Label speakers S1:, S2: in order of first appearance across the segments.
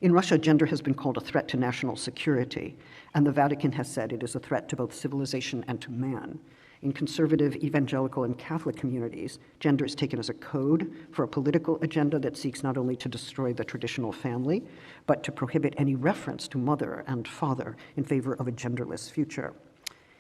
S1: In Russia, gender has been called a threat to national security, and the Vatican has said it is a threat to both civilization and to man. In conservative, evangelical, and Catholic communities, gender is taken as a code for a political agenda that seeks not only to destroy the traditional family, but to prohibit any reference to mother and father in favor of a genderless future.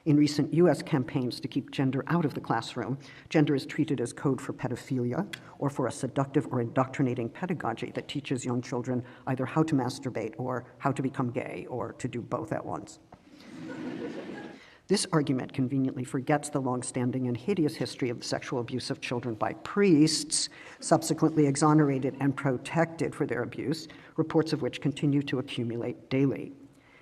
S1: In recent US campaigns to keep gender out of the classroom, gender is treated as code for pedophilia or for a seductive or indoctrinating pedagogy that teaches young children either how to masturbate or how to become gay or to do both at once. This argument conveniently forgets the long-standing and hideous history of the sexual abuse of children by priests, subsequently exonerated and protected for their abuse, reports of which continue to accumulate daily.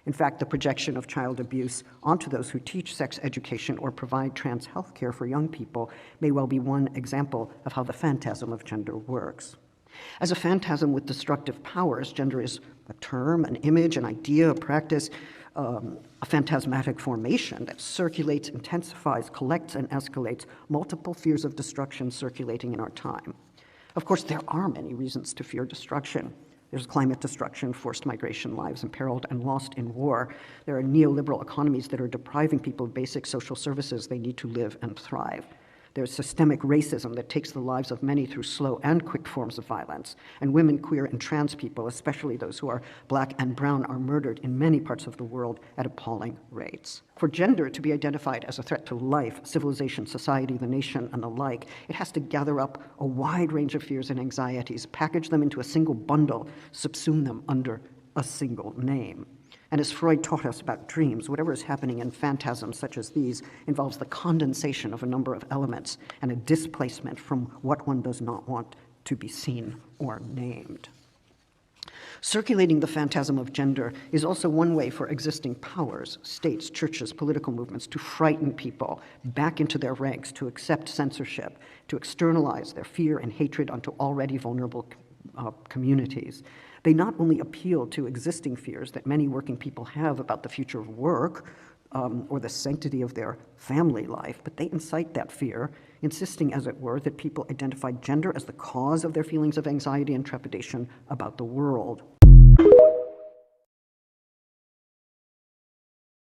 S1: In fact, the projection of child abuse onto those who teach sex education or provide trans health care for young people may well be one example of how the phantasm of gender works. As a phantasm with destructive powers, gender is a term, an image, an idea, a practice, a phantasmatic formation that circulates, intensifies, collects, and escalates multiple fears of destruction circulating in our time. Of course, there are many reasons to fear destruction. There's climate destruction, forced migration, lives imperiled and lost in war. There are neoliberal economies that are depriving people of basic social services they need to live and thrive. There's systemic racism that takes the lives of many through slow and quick forms of violence. And women, queer, and trans people, especially those who are Black and brown, are murdered in many parts of the world at appalling rates. For gender to be identified as a threat to life, civilization, society, the nation, and the like, it has to gather up a wide range of fears and anxieties, package them into a single bundle, subsume them under a single name. And as Freud taught us about dreams, whatever is happening in phantasms such as these involves the condensation of a number of elements and a displacement from what one does not want to be seen or named. Circulating the phantasm of gender is also one way for existing powers, states, churches, political movements to frighten people back into their ranks, to accept censorship, to externalize their fear and hatred onto already vulnerable communities. They not only appeal to existing fears that many working people have about the future of work or the sanctity of their family life, but they incite that fear, insisting, as it were, that people identify gender as the cause of their feelings of anxiety and trepidation about the world.